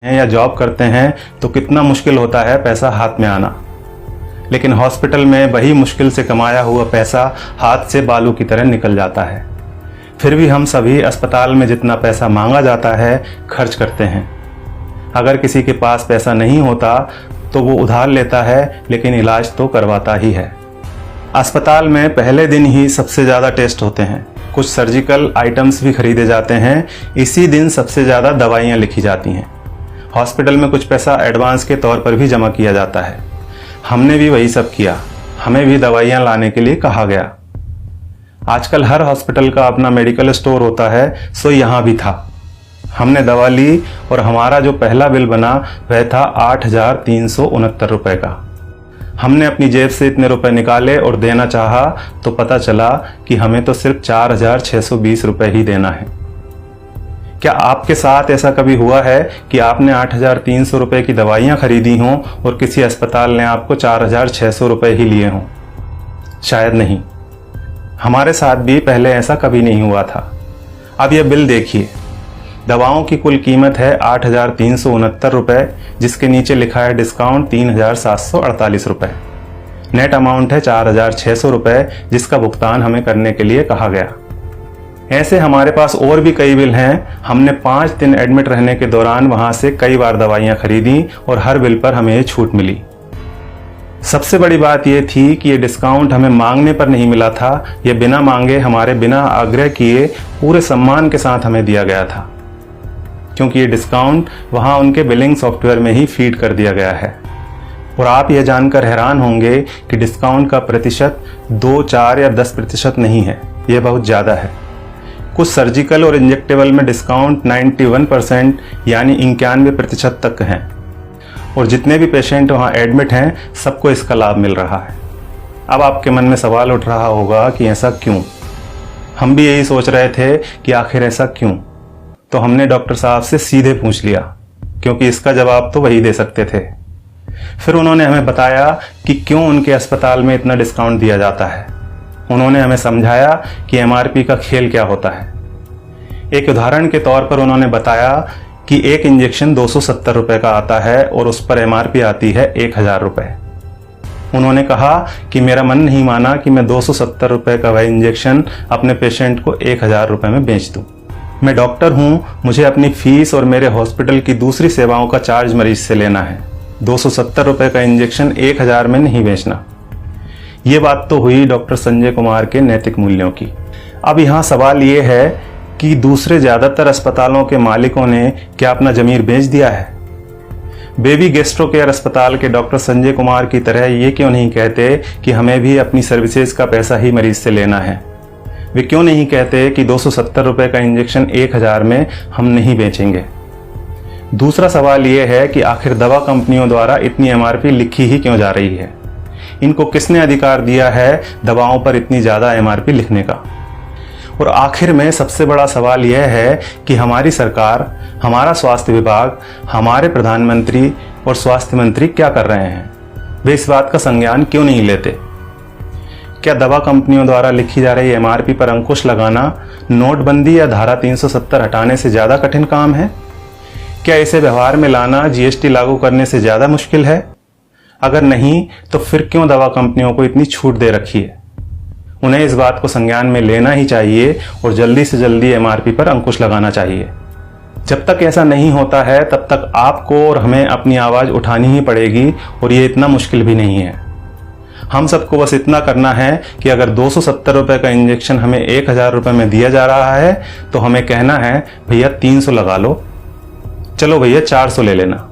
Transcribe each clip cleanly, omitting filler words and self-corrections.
हैं या जॉब करते हैं तो कितना मुश्किल होता है पैसा हाथ में आना, लेकिन हॉस्पिटल में वही मुश्किल से कमाया हुआ पैसा हाथ से बालू की तरह निकल जाता है। फिर भी हम सभी अस्पताल में जितना पैसा मांगा जाता है खर्च करते हैं। अगर किसी के पास पैसा नहीं होता तो वो उधार लेता है, लेकिन इलाज तो करवाता ही है। अस्पताल में पहले दिन ही सबसे ज़्यादा टेस्ट होते हैं, कुछ सर्जिकल आइटम्स भी खरीदे जाते हैं, इसी दिन सबसे ज़्यादा दवाइयाँ लिखी जाती हैं। हॉस्पिटल में कुछ पैसा एडवांस के तौर पर भी जमा किया जाता है। हमने भी वही सब किया, हमें भी दवाइयाँ लाने के लिए कहा गया। आजकल हर हॉस्पिटल का अपना मेडिकल स्टोर होता है, सो यहाँ भी था। हमने दवा ली और हमारा जो पहला बिल बना वह था 8,369 रुपये का। हमने अपनी जेब से इतने रुपए निकाले और देना चाहा तो पता चला कि हमें तो सिर्फ 4,620 रुपये ही देना है। क्या आपके साथ ऐसा कभी हुआ है कि आपने 8,300 रुपये की दवाइयाँ खरीदी हों और किसी अस्पताल ने आपको 4,600 रुपये ही लिए हों? शायद नहीं। हमारे साथ भी पहले ऐसा कभी नहीं हुआ था। अब यह बिल देखिए, दवाओं की कुल कीमत है 8,369 रुपये, जिसके नीचे लिखा है डिस्काउंट 3,748 रुपये। नेट अमाउंट है 4,600 रुपये, जिसका भुगतान हमें करने के लिए कहा गया। ऐसे हमारे पास और भी कई बिल हैं। हमने 5 दिन एडमिट रहने के दौरान वहां से कई बार दवाइयां खरीदी और हर बिल पर हमें ये छूट मिली। सबसे बड़ी बात यह थी कि ये डिस्काउंट हमें मांगने पर नहीं मिला था, ये बिना मांगे, हमारे बिना आग्रह किए पूरे सम्मान के साथ हमें दिया गया था, क्योंकि ये डिस्काउंट वहां उनके बिलिंग सॉफ्टवेयर में ही फीड कर दिया गया है। और आप यह जानकर हैरान होंगे कि डिस्काउंट का प्रतिशत 2, 4 या 10% नहीं है, यह बहुत ज़्यादा है। कुछ सर्जिकल और इंजेक्टेबल में डिस्काउंट 91% यानी 91% तक हैं, और जितने भी पेशेंट वहां एडमिट हैं सबको इसका लाभ मिल रहा है। अब आपके मन में सवाल उठ रहा होगा कि ऐसा क्यों? हम भी यही सोच रहे थे कि आखिर ऐसा क्यों। तो हमने डॉक्टर साहब से सीधे पूछ लिया, क्योंकि इसका जवाब तो वही दे सकते थे। फिर उन्होंने हमें बताया कि क्यों उनके अस्पताल में इतना डिस्काउंट दिया जाता है। उन्होंने हमें समझाया कि एमआरपी का खेल क्या होता है। एक उदाहरण के तौर पर उन्होंने बताया कि एक इंजेक्शन 270 रुपये का आता है और उस पर एमआरपी आती है 1,000 रुपये। उन्होंने कहा कि मेरा मन नहीं माना कि मैं 270 रुपये का वह इंजेक्शन अपने पेशेंट को 1,000 रुपये में बेच दूं। मैं डॉक्टर हूं, मुझे अपनी फीस और मेरे हॉस्पिटल की दूसरी सेवाओं का चार्ज मरीज से लेना है। 270 रुपये का इंजेक्शन 1,000 में नहीं बेचना। ये बात तो हुई डॉक्टर संजय कुमार के नैतिक मूल्यों की। अब यहाँ सवाल ये है कि दूसरे ज़्यादातर अस्पतालों के मालिकों ने क्या अपना ज़मीर बेच दिया है? बेबी गैस्ट्रो केयर अस्पताल के डॉक्टर संजय कुमार की तरह ये क्यों नहीं कहते कि हमें भी अपनी सर्विसेज का पैसा ही मरीज से लेना है? वे क्यों नहीं कहते कि 270 रुपये का इंजेक्शन 1,000 में हम नहीं बेचेंगे? दूसरा सवाल ये है कि आखिर दवा कंपनियों द्वारा इतनी एमआरपी लिखी ही क्यों जा रही है? इनको किसने अधिकार दिया है दवाओं पर इतनी ज़्यादा एमआरपी लिखने का? और आखिर में सबसे बड़ा सवाल यह है कि हमारी सरकार, हमारा स्वास्थ्य विभाग, हमारे प्रधानमंत्री और स्वास्थ्य मंत्री क्या कर रहे हैं? वे इस बात का संज्ञान क्यों नहीं लेते? क्या दवा कंपनियों द्वारा लिखी जा रही एमआरपी पर अंकुश लगाना नोटबंदी या धारा 370 हटाने से ज़्यादा कठिन काम है? क्या इसे व्यवहार में लाना जीएसटी लागू करने से ज़्यादा मुश्किल है? अगर नहीं तो फिर क्यों दवा कंपनियों को इतनी छूट दे रखी है? उन्हें इस बात को संज्ञान में लेना ही चाहिए और जल्दी से जल्दी एमआरपी पर अंकुश लगाना चाहिए। जब तक ऐसा नहीं होता है तब तक आपको और हमें अपनी आवाज़ उठानी ही पड़ेगी, और ये इतना मुश्किल भी नहीं है। हम सबको बस इतना करना है कि अगर 270 रुपये का इंजेक्शन हमें 1,000 रुपये में दिया जा रहा है तो हमें कहना है भैया 300 लगा लो, चलो भैया 400 ले लेना।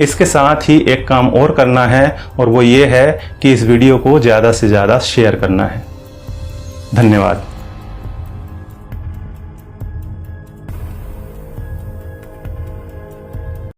इसके साथ ही एक काम और करना है, और वो ये है कि इस वीडियो को ज़्यादा से ज़्यादा शेयर करना है। धन्यवाद।